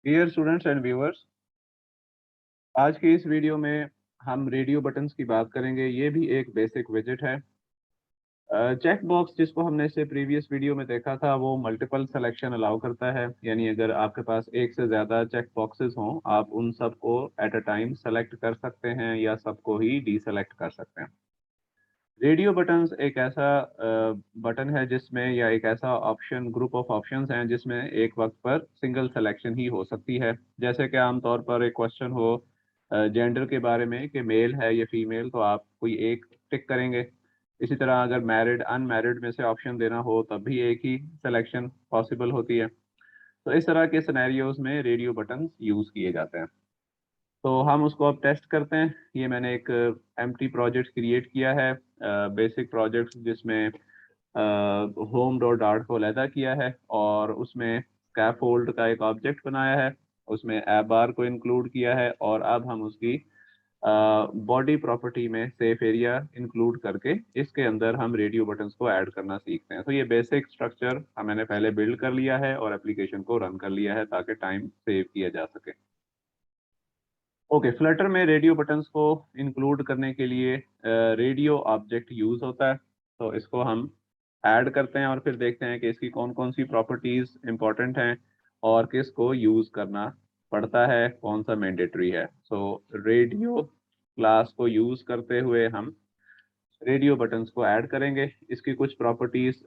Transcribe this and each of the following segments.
Dear students and viewers, आज की इस वीडियो में हम रेडियो बटन्स की बात करेंगे। ये भी एक बेसिक विजेट है। चेक बॉक्स जिसको हमने इससे प्रीवियस वीडियो में देखा था वो मल्टीपल सिलेक्शन अलाउ करता है, यानी अगर आपके पास एक से ज़्यादा चेक बॉक्सेस हों आप उन सबको एट अ टाइम सेलेक्ट कर सकते हैं या सबको ही डीसेलेक्ट कर सकते हैं। रेडियो बटन्स एक ऐसा बटन है जिसमें, या एक ऐसा ऑप्शन, ग्रुप ऑफ ऑप्शंस हैं जिसमें एक वक्त पर सिंगल सिलेक्शन ही हो सकती है। जैसे कि आमतौर पर एक क्वेश्चन हो जेंडर के बारे में कि मेल है या फीमेल, तो आप कोई एक टिक करेंगे। इसी तरह अगर मैरिड अनमैरिड में से ऑप्शन देना हो तब भी एक ही सिलेक्शन पॉसिबल होती है। तो इस तरह के सिनेरियोज में रेडियो बटन्स यूज़ किए जाते हैं। तो हम उसको अब टेस्ट करते हैं। ये मैंने एक एम्प्टी प्रोजेक्ट क्रिएट किया है, बेसिक प्रोजेक्ट, जिसमें होम डॉट डार्ट को अलहदा किया है और उसमें स्कैफोल्ड का एक ऑब्जेक्ट बनाया है, उसमें ऐप बार को इंक्लूड किया है और अब हम उसकी बॉडी प्रॉपर्टी में सेफ एरिया इंक्लूड करके इसके अंदर हम रेडियो बटन्स को ऐड करना सीखते हैं। तो ये बेसिक स्ट्रक्चर मैंने पहले बिल्ड कर लिया है और एप्लीकेशन को रन कर लिया है ताकि टाइम सेव किया जा सके। ओके, फ्लटर में रेडियो बटन्स को इंक्लूड करने के लिए रेडियो ऑब्जेक्ट यूज़ होता है। तो इसको हम ऐड करते हैं और फिर देखते हैं कि इसकी कौन कौन सी प्रॉपर्टीज़ इंपॉर्टेंट हैं और किसको यूज़ करना पड़ता है, कौन सा मैंडेटरी है। सो रेडियो क्लास को यूज़ करते हुए हम रेडियो बटन्स को ऐड करेंगे। इसकी कुछ प्रॉपर्टीज़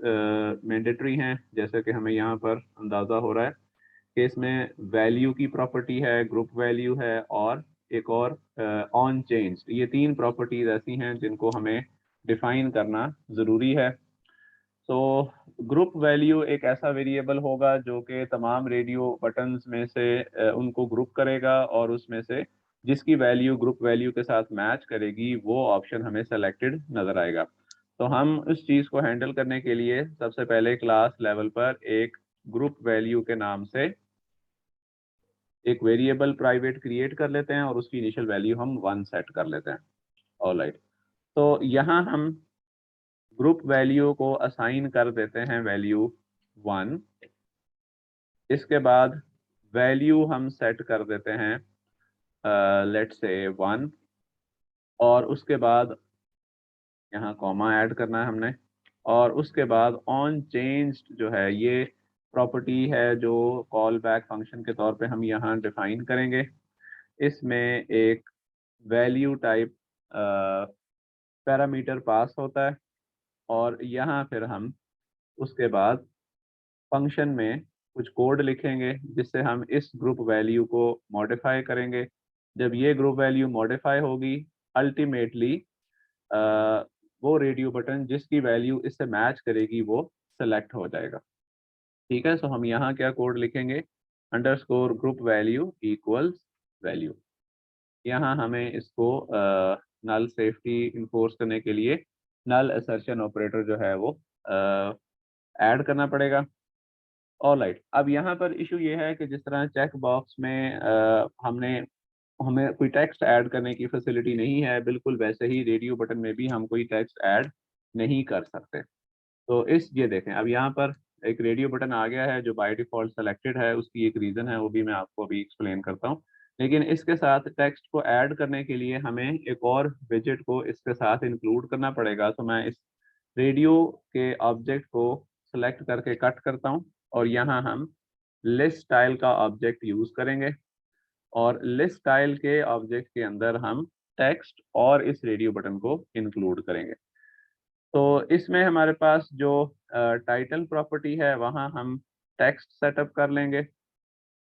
मैंडेटरी हैं, जैसे कि हमें यहाँ पर अंदाज़ा हो रहा है कि इसमें वैल्यू की प्रॉपर्टी है, ग्रुप वैल्यू है और एक और ऑन चेंज। ये तीन प्रॉपर्टीज ऐसी हैं जिनको हमें डिफाइन करना ज़रूरी है। तो ग्रुप वैल्यू एक ऐसा वेरिएबल होगा जो कि तमाम रेडियो बटन्स में से उनको ग्रुप करेगा और उसमें से जिसकी वैल्यू ग्रुप वैल्यू के साथ मैच करेगी वो ऑप्शन हमें सेलेक्टेड नज़र आएगा। तो हम उस चीज़ को हैंडल करने के लिए सबसे पहले क्लास लेवल पर एक ग्रुप वैल्यू के नाम से एक वेरिएबल प्राइवेट क्रिएट कर लेते हैं और उसकी इनिशियल वैल्यू हम 1 सेट कर लेते हैं। ऑलराइट, तो यहाँ हम ग्रुप वैल्यू को असाइन कर देते हैं वैल्यू 1। इसके बाद वैल्यू हम सेट कर देते हैं लेट्स से 1, और उसके बाद यहाँ कॉमा ऐड करना है हमने, और उसके बाद ऑन चेंज्ड जो है ये प्रॉपर्टी है जो कॉल बैक फंक्शन के तौर पे हम यहाँ डिफाइन करेंगे। इसमें एक वैल्यू टाइप पैरामीटर पास होता है और यहाँ फिर हम उसके बाद फंक्शन में कुछ कोड लिखेंगे जिससे हम इस ग्रुप वैल्यू को मॉडिफाई करेंगे। जब ये ग्रुप वैल्यू मॉडिफाई होगी, अल्टीमेटली वो रेडियो बटन जिसकी वैल्यू इससे मैच करेगी वो सेलेक्ट हो जाएगा। ठीक है, सो हम यहाँ क्या कोड लिखेंगे, underscore group value equals value. यहाँ हमें इसको नल सेफ्टी इन्फोर्स करने के लिए नल असर्शन ऑपरेटर जो है वो ऐड करना पड़ेगा। ऑलराइट, अब यहाँ पर इशू ये है कि जिस तरह चेक बॉक्स में हमें कोई टेक्स्ट ऐड करने की फैसिलिटी नहीं है, बिल्कुल वैसे ही रेडियो बटन में भी हम कोई टेक्स्ट ऐड नहीं कर सकते। तो ये देखें, अब यहाँ पर एक रेडियो बटन आ गया है जो बाय डिफ़ॉल्ट सेलेक्टेड है। उसकी एक रीज़न है, वो भी मैं आपको अभी एक्सप्लेन करता हूँ। लेकिन इसके साथ टेक्स्ट को ऐड करने के लिए हमें एक और विजेट को इसके साथ इंक्लूड करना पड़ेगा। तो मैं इस रेडियो के ऑब्जेक्ट को सेलेक्ट करके कट करता हूँ और यहाँ हम लिस्ट स्टाइल का ऑब्जेक्ट यूज़ करेंगे और लिस्ट स्टाइल के ऑब्जेक्ट के अंदर हम टेक्स्ट और इस रेडियो बटन को इंक्लूड करेंगे। तो इसमें हमारे पास जो टाइटल प्रॉपर्टी है वहाँ हम टेक्स्ट सेटअप कर लेंगे।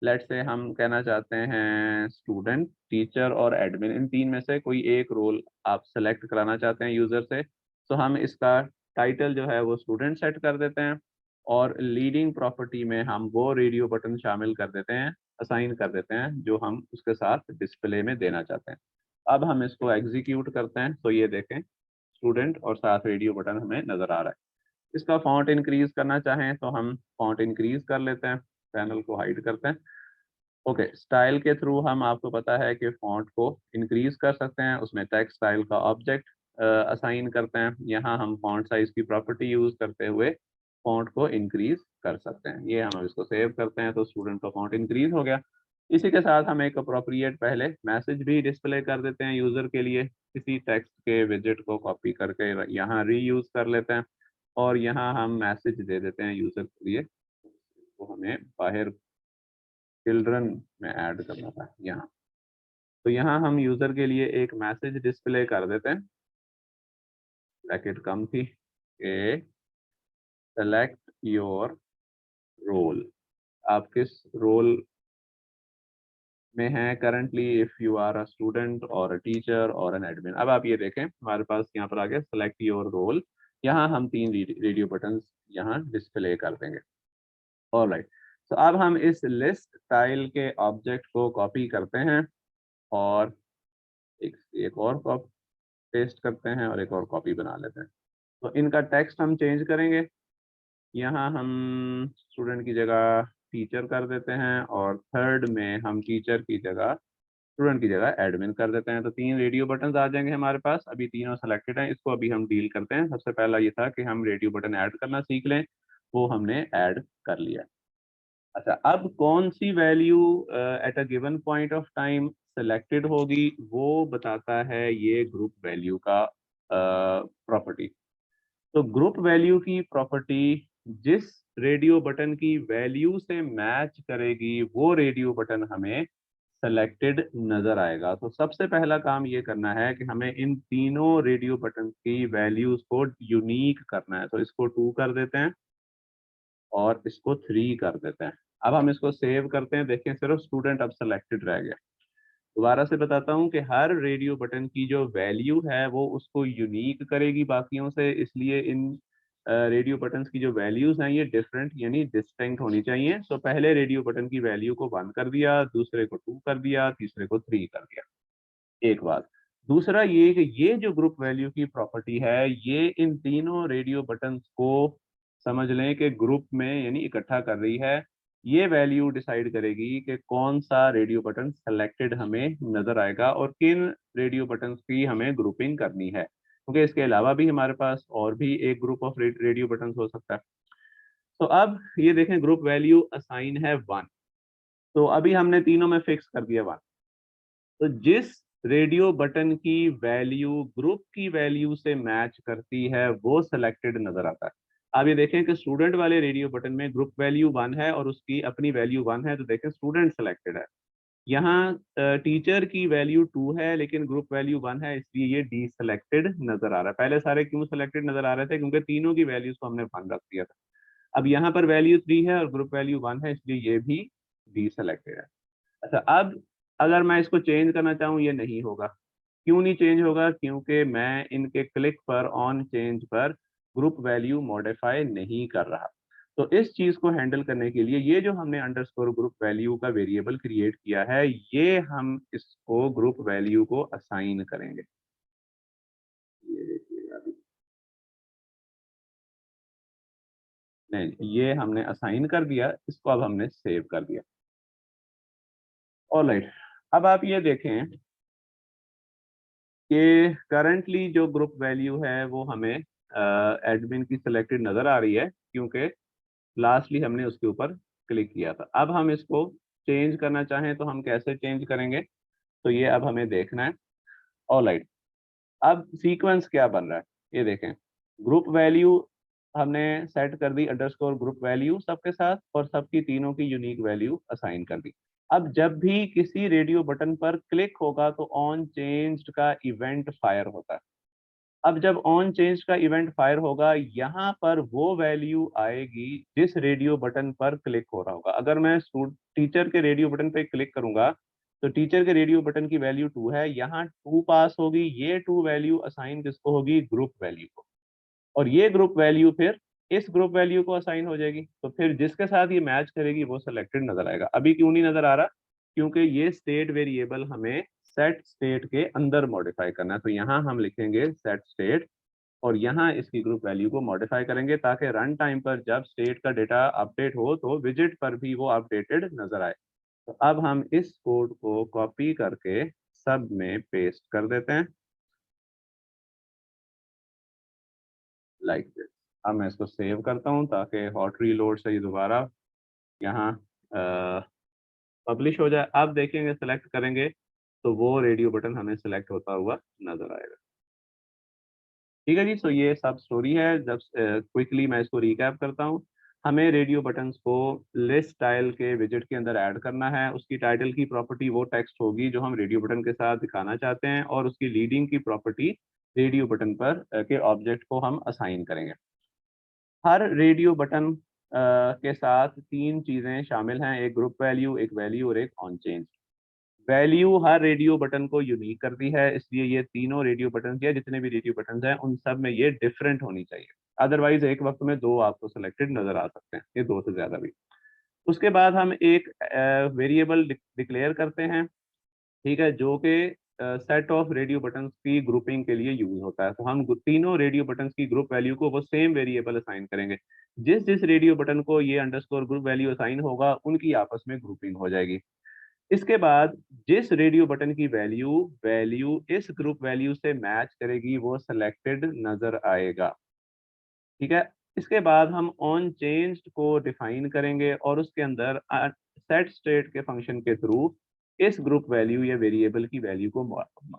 लेट्स से हम कहना चाहते हैं स्टूडेंट, टीचर और एडमिन, इन तीन में से कोई एक रोल आप सेलेक्ट कराना चाहते हैं यूज़र से। तो हम इसका टाइटल जो है वो स्टूडेंट सेट कर देते हैं और लीडिंग प्रॉपर्टी में हम वो रेडियो बटन शामिल कर देते हैं, असाइन कर देते हैं जो हम उसके साथ डिस्प्ले में देना चाहते हैं। अब हम इसको एग्जीक्यूट करते हैं तो ये देखें स्टूडेंट और साथ रेडियो बटन हमें नज़र आ रहा है। इसका फॉन्ट इंक्रीज करना चाहें तो हम फॉन्ट इंक्रीज कर लेते हैं, पैनल को हाइड करते हैं। ओके, स्टाइल के थ्रू हम, आपको पता है कि फॉन्ट को इंक्रीज कर सकते हैं, उसमें टेक्स्ट स्टाइल का ऑब्जेक्ट असाइन करते हैं। यहाँ हम फॉन्ट साइज की प्रॉपर्टी यूज करते हुए फॉन्ट को इंक्रीज कर सकते हैं। ये हम इसको सेव करते हैं तो स्टूडेंट का फॉन्ट इंक्रीज हो गया। इसी के साथ हम एक अप्रोप्रिएट पहले मैसेज भी डिस्प्ले कर देते हैं यूजर के लिए। किसी टेक्स्ट के विजेट को कॉपी करके यहाँ रीयूज कर लेते हैं और यहाँ हम मैसेज दे देते हैं यूजर के लिए। तो हमें बाहर चिल्ड्रन में ऐड करना था यहाँ। तो यहाँ हम यूजर के लिए एक मैसेज डिस्प्ले कर देते हैं। ब्रैकेट कम थी के सेलेक्ट योर रोल, आप किस रोल में हैं currently, if you are a student और अ टीचर और एन एडमिन। अब आप ये देखें हमारे पास यहाँ पर आ गया सेलेक्ट योर रोल। यहाँ हम 3 रेडियो बटन्स यहाँ डिस्प्ले कर देंगे। ऑलराइट, तो अब हम इस लिस्ट स्टाइल के ऑब्जेक्ट को कॉपी करते हैं और एक और कॉपी पेस्ट करते हैं और एक और कॉपी बना लेते हैं। तो इनका टेक्स्ट हम चेंज करेंगे। यहाँ हम स्टूडेंट की जगह टीचर कर देते हैं और थर्ड में हम टीचर की जगह स्टूडेंट की जगह एडमिन कर देते हैं। तो 3 रेडियो बटन आ जाएंगे हमारे पास। अभी तीनों सेलेक्टेड हैं, इसको अभी हम डील करते हैं। सबसे पहला ये था कि हम रेडियो बटन ऐड करना सीख लें, वो हमने ऐड कर लिया। अच्छा, अब कौन सी value at a given point of time selected होगी वो बताता है ये ग्रुप वैल्यू का प्रॉपर्टी। तो ग्रुप वैल्यू की प्रॉपर्टी जिस रेडियो बटन की वैल्यू से मैच करेगी वो रेडियो बटन हमें सेलेक्टेड नजर आएगा। तो सबसे पहला काम ये करना है कि हमें इन तीनों रेडियो बटन की वैल्यूज को यूनिक करना है। तो इसको 2 कर देते हैं और इसको 3 कर देते हैं। अब हम इसको सेव करते हैं। देखें सिर्फ स्टूडेंट अब सेलेक्टेड रह गया। दोबारा से बताता हूँ कि हर रेडियो बटन की जो वैल्यू है वो उसको यूनिक करेगी बाकियों से, इसलिए इन रेडियो बटन्स की जो वैल्यूज हैं ये डिफरेंट यानी डिस्टिंक्ट होनी चाहिए। तो पहले रेडियो बटन की वैल्यू को 1 कर दिया, दूसरे को 2 कर दिया, तीसरे को 3 कर दिया। एक बात। दूसरा ये कि ये जो ग्रुप वैल्यू की प्रॉपर्टी है ये इन तीनों रेडियो बटन्स को समझ लें कि ग्रुप में यानी इकट्ठा कर रही है। ये वैल्यू डिसाइड करेगी कि कौन सा रेडियो बटन सेलेक्टेड हमें नजर आएगा और किन रेडियो बटन्स की हमें ग्रुपिंग करनी है, क्योंकि इसके अलावा भी हमारे पास और भी एक ग्रुप ऑफ रेडियो बटन्स हो सकता है। तो अब ये देखें ग्रुप वैल्यू असाइन है 1। तो अभी हमने तीनों में फिक्स कर दिया 1। तो जिस रेडियो बटन की वैल्यू ग्रुप की वैल्यू से मैच करती है वो सिलेक्टेड नजर आता है। अब ये देखें कि स्टूडेंट वाले रेडियो बटन में ग्रुप वैल्यू 1 है और उसकी अपनी वैल्यू 1 है, तो देखें स्टूडेंट सेलेक्टेड है। यहाँ टीचर की वैल्यू 2 है लेकिन ग्रुप वैल्यू 1 है, इसलिए ये डी सेलेक्टेड नजर आ रहा है। पहले सारे क्यों सेलेक्टेड नजर आ रहे थे? क्योंकि तीनों की वैल्यूज को हमने 1 रख दिया था। अब यहाँ पर वैल्यू 3 है और ग्रुप वैल्यू 1 है, इसलिए ये भी डी सेलेक्टेड है। अच्छा, अब अगर मैं इसको चेंज करना चाहूँ ये नहीं होगा। क्यों नहीं चेंज होगा? क्योंकि मैं इनके क्लिक पर ऑन चेंज पर ग्रुप वैल्यू मॉडिफाई नहीं कर रहा। तो इस चीज को हैंडल करने के लिए ये जो हमने अंडरस्कोर ग्रुप वैल्यू का वेरिएबल क्रिएट किया है ये हम इसको ग्रुप वैल्यू को असाइन करेंगे। ये देखिएगा अभी। नहीं, ये हमने असाइन कर दिया, इसको अब हमने सेव कर दिया। ऑलराइट, अब आप ये देखें कि करंटली जो ग्रुप वैल्यू है वो हमें एडमिन की सिलेक्टेड नजर आ रही है क्योंकि लास्टली हमने उसके ऊपर क्लिक किया था। अब हम इसको चेंज करना चाहें तो हम कैसे चेंज करेंगे, तो ये अब हमें देखना है। ऑलराइट, अब सीक्वेंस क्या बन रहा है ये देखें। ग्रुप वैल्यू हमने सेट कर दी अंडरस्कोर ग्रुप वैल्यू सबके साथ और सबकी तीनों की यूनिक वैल्यू असाइन कर दी। अब जब भी किसी रेडियो बटन पर क्लिक होगा तो ऑन चेंज्ड का इवेंट फायर होता है। अब जब ऑन चेंज का इवेंट फायर होगा यहाँ पर वो वैल्यू आएगी जिस रेडियो बटन पर क्लिक हो रहा होगा। अगर मैं टीचर के रेडियो बटन पे क्लिक करूंगा तो टीचर के रेडियो बटन की वैल्यू 2 है, यहाँ 2 पास होगी। ये 2 वैल्यू असाइन किसको होगी? ग्रुप वैल्यू को। और ये ग्रुप वैल्यू फिर इस ग्रुप वैल्यू को असाइन हो जाएगी। तो फिर जिसके साथ ये मैच करेगी वो सिलेक्टेड नजर आएगा। अभी क्यों नहीं नजर आ रहा? क्योंकि ये स्टेट वेरिएबल हमें सेट स्टेट के अंदर मॉडिफाई करना है। तो यहाँ हम लिखेंगे सेट स्टेट और यहाँ इसकी ग्रुप वैल्यू को मॉडिफाई करेंगे ताकि रन टाइम पर जब स्टेट का डेटा अपडेट हो तो विजिट पर भी वो अपडेटेड नजर आए। तो अब हम इस कोड को कॉपी करके सब में पेस्ट कर देते हैं लाइक दिस। अब मैं इसको सेव करता हूँ ताकि हॉट रीलोड से ये दोबारा यहाँ पब्लिश हो जाए, अब देखेंगे सेलेक्ट करेंगे तो वो रेडियो बटन हमें सेलेक्ट होता हुआ नजर आएगा। ठीक है जी, सो ये सब स्टोरी है। जब क्विकली मैं इसको रिकैप करता हूँ, हमें रेडियो बटन्स को लिस्ट स्टाइल के विजेट के अंदर ऐड करना है। उसकी टाइटल की प्रॉपर्टी वो टेक्स्ट होगी जो हम रेडियो बटन के साथ दिखाना चाहते हैं, और उसकी लीडिंग की प्रॉपर्टी रेडियो बटन पर के ऑब्जेक्ट को हम असाइन करेंगे। हर रेडियो बटन के साथ तीन चीजें शामिल हैं, एक ग्रुप वैल्यू, एक वैल्यू और एक on change. Value her radio button को यूनिक करती है, इसलिए ये तीनों रेडियो बटन या जितने भी रेडियो बटन हैं उन सब में ये डिफरेंट होनी चाहिए। अदरवाइज एक वक्त में दो आपको सिलेक्टेड नजर आ सकते हैं, ये दो से ज्यादा भी। उसके बाद हम एक वेरिएबल डिक्लेयर करते हैं, ठीक है, जो कि सेट ऑफ रेडियो बटन्स की ग्रुपिंग के लिए यूज होता है। तो हम तीनों रेडियो बटन्स की ग्रुप वैल्यू को वो सेम वेरिएबल असाइन करेंगे। जिस जिस रेडियो बटन को ये अंडरस्कोर ग्रुप वैल्यू असाइन होगा उनकी आपस में ग्रुपिंग हो जाएगी। इसके बाद जिस रेडियो बटन की वैल्यू वैल्यू इस ग्रुप वैल्यू से मैच करेगी वो सिलेक्टेड नजर आएगा। ठीक है। इसके बाद हम ऑन चेंज्ड को डिफाइन करेंगे और उसके अंदर सेट स्टेट के फंक्शन के थ्रू इस ग्रुप वैल्यू या वेरिएबल की वैल्यू को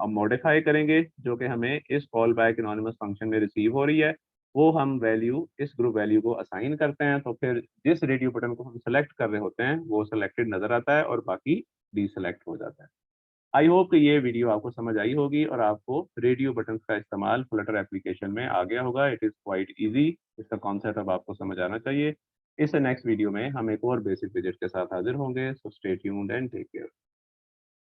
मॉडिफाई करेंगे, जो कि हमें इस कॉल बैक एनोनिमस फंक्शन में रिसीव हो रही है। वो हम वैल्यू इस ग्रुप वैल्यू को असाइन करते हैं, तो फिर जिस रेडियो बटन को हम सेलेक्ट कर रहे होते हैं वो सिलेक्टेड नजर आता है और बाकी डीसेलेक्ट हो जाता है। आई होप कि ये वीडियो आपको समझ आई होगी और आपको रेडियो बटन्स का इस्तेमाल फ्लटर एप्लीकेशन में आ गया होगा। इट इज़ क्वाइट इजी, इसका कॉन्सेप्ट अब आपको समझ आना चाहिए। इस नेक्स्ट वीडियो में हम एक और बेसिक विजेट के साथ हाजिर होंगे। So stay tuned and take care.